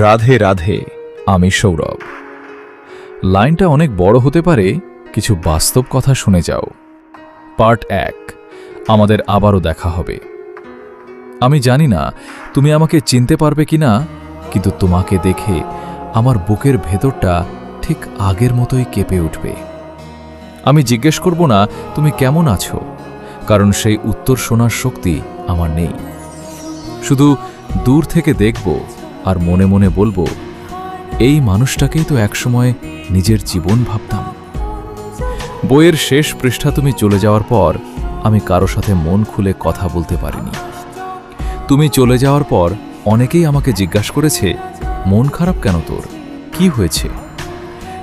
রাধে রাধে, আমি সৌরভ। লাইনটা অনেক বড় হতে পারে, কিছু বাস্তব কথা শুনে যাও। পার্ট 1, আমাদের আবারও দেখা হবে। আমি জানি না তুমি আমাকে চিনতে পারবে কিনা, কিন্তু তোমাকে দেখে আমার বুকের ভেতরটা ঠিক আগের মতোই কেঁপে উঠবে। আমি জিজ্ঞেস করব না তুমি কেমন আছো, কারণ সেই উত্তর শোনার শক্তি আমার নেই। শুধু দূর থেকে দেখব আর মনে মনে বলবো, এই মানুষটাকেই তো একসময় নিজের জীবন ভাবতাম। বইয়ের শেষ পৃষ্ঠা তুমি চলে যাওয়ার পর আমি কারো সাথে মন খুলে কথা বলতে পারিনি। তুমি চলে যাওয়ার পর অনেকেই আমাকে জিজ্ঞাসা করেছে, মন খারাপ কেন তোর, কি হয়েছে?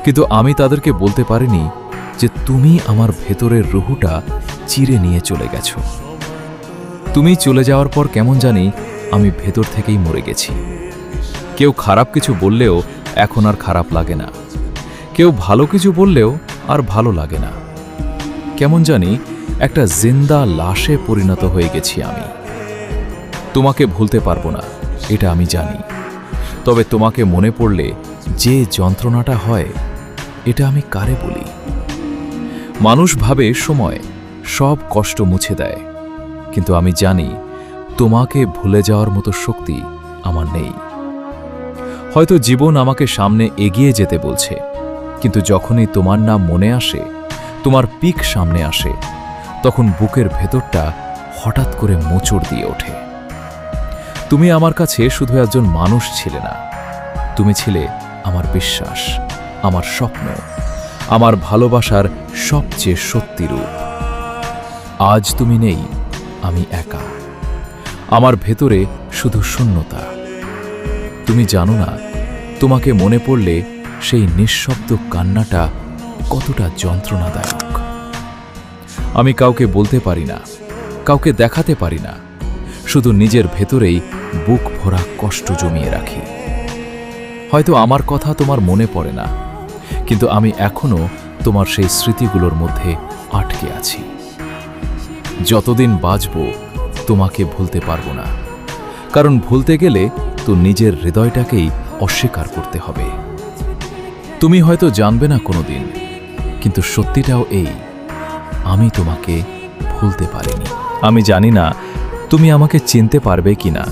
কিন্তু আমি তাদেরকে বলতে পারিনি যে তুমি আমার ভেতরের রুহুটা চিরে নিয়ে চলে গেছো। তুমি চলে যাওয়ার পর কেমন জানি আমি ভেতর থেকেই মরে গেছি। কেউ খারাপ কিছু বললেও এখন আর খারাপ লাগে না, কেউ ভালো কিছু বললেও আর ভালো লাগে না। কেমন জানি একটা জিন্দা লাশে পরিণত হয়ে গেছি আমি। তোমাকে ভুলতে পারবো না, এটা আমি জানি। তবে তোমাকে মনে পড়লে যে যন্ত্রণাটা হয়, এটা আমি কারে বলি? মানুষ ভাবে সময় সব কষ্ট মুছে দেয়, কিন্তু আমি জানি তোমাকে ভুলে যাওয়ার মতো শক্তি আমার নেই। হয়তো জীবন আমাকে সামনে এগিয়ে যেতে বলছে, কিন্তু যখনই তোমার নাম মনে আসে, তোমার পিক সামনে আসে, তখন বুকের ভেতরটা হঠাৎ করে মোচড় দিয়ে ওঠে। তুমি আমার কাছে শুধু একজন মানুষ ছিলে না, তুমি ছিলে আমার বিশ্বাস, আমার স্বপ্ন, আমার ভালোবাসার সবচেয়ে সত্যি রূপ। আজ তুমি নেই, আমি একা। আমার ভেতরে শুধু শূন্যতা। তুমি জানো না, তোমাকে মনে পড়লে সেই নিঃশব্দ কান্নাটা কতটা যন্ত্রণাদায়ক। আমি কাউকে বলতে পারি না, কাউকে দেখাতে পারি না, শুধু নিজের ভেতরেই বুক ভরা কষ্ট জমিয়ে রাখি। হয়তো আমার কথা তোমার মনে পড়ে না, কিন্তু আমি এখনো তোমার সেই স্মৃতিগুলোর মধ্যে আটকে আছি। যতদিন বাঁচব তোমাকে ভুলতে পারবো না, কারণ ভুলতে গেলে তো নিজের হৃদয়টাকেই অস্বীকার করতে হবে। তুমি হয়তো জানবে না কোনোদিন, কিন্তু সত্যিটাও এই, আমি তোমাকে ভুলতে পারিনি। আমি জানি না তুমি আমাকে চিনতে পারবে কিনা,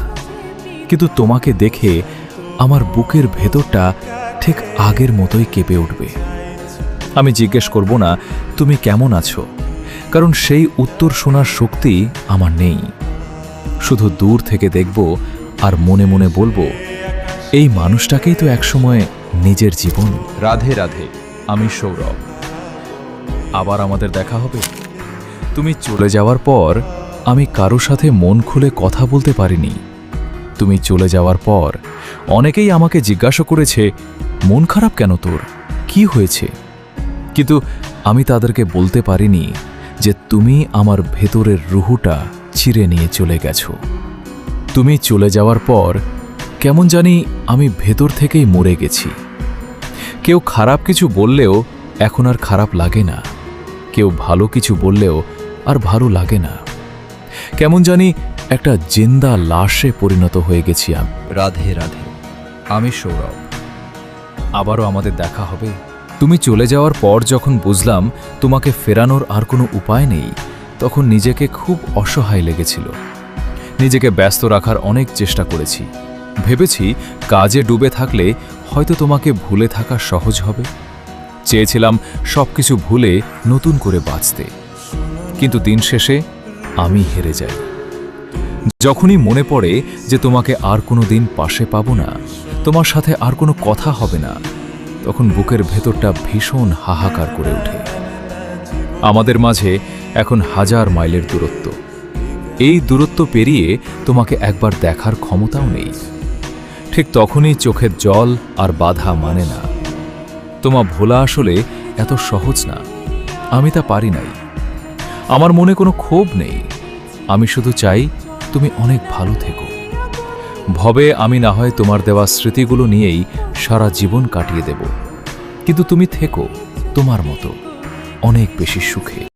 কিন্তু তোমাকে দেখে আমার বুকের ভেতরটা ঠিক আগের মতোই কেঁপে উঠবে। আমি জিজ্ঞেস করব না তুমি কেমন আছো, কারণ সেই উত্তর শোনার শক্তি আমার নেই। শুধু দূর থেকে দেখব আর মনে মনে বলবো, এই মানুষটাকেই তো একসময় নিজের জীবন। রাধে রাধে, আমি সৌরভ। আবার আমাদের দেখা হবে। তুমি চলে যাওয়ার পর আমি কারো সাথে মন খুলে কথা বলতে পারিনি। তুমি চলে যাওয়ার পর অনেকেই আমাকে জিজ্ঞাসা করেছে, মন খারাপ কেন তোর, কি হয়েছে? কিন্তু আমি তাদেরকে বলতে পারিনি যে তুমি আমার ভেতরের রুহুটা চিরে নিয়ে চলে গেছো। তুমি চলে যাওয়ার পর কেমন জানি আমি ভেতর থেকেই মরে গেছি। কেউ খারাপ কিছু বললেও এখন আর খারাপ লাগে না, কেউ ভালো কিছু বললেও আর ভালো লাগে না। কেমন জানি একটা জিন্দা লাশে পরিণত হয়ে গেছি আমি। রাধে রাধে, আমি সৌরভ। আবারও আমাদের দেখা হবে। তুমি চলে যাওয়ার পর যখন বুঝলাম তোমাকে ফেরানোর আর কোনো উপায় নেই, তখন নিজেকে খুব অসহায় লেগেছিল। নিজেকে ব্যস্ত রাখার অনেক চেষ্টা করেছি। ভেবেছি কাজে ডুবে থাকলে হয়তো তোমাকে ভুলে থাকা সহজ হবে। চেয়েছিলাম সবকিছু ভুলে নতুন করে বাঁচতে, কিন্তু দিন শেষে আমি হেরে যাই। যখনই মনে পড়ে যে তোমাকে আর কোনো দিন পাশে পাবো না, তোমার সাথে আর কোনো কথা হবে না, তখন বুকের ভেতরটা ভীষণ হাহাকার করে ওঠে। আমাদের মাঝে এখন 1000 মাইলের দূরত্ব। এই দূরত্ব পেরিয়ে তোমাকে একবার দেখার ক্ষমতাও নেই। ঠিক তখনই চোখের জল আর বাধা মানে না। তোমার ভোলা আসলে এত সহজ না, আমি তা পারি নাই। আমার মনে কোনো ক্ষোভ নেই, আমি শুধু চাই তুমি অনেক ভালো থেকো। ভবে আমি না হয় তোমার দেওয়া স্মৃতিগুলো নিয়েই সারা জীবন কাটিয়ে দেব, কিন্তু তুমি থেকো তোমার মতো, অনেক বেশি সুখে।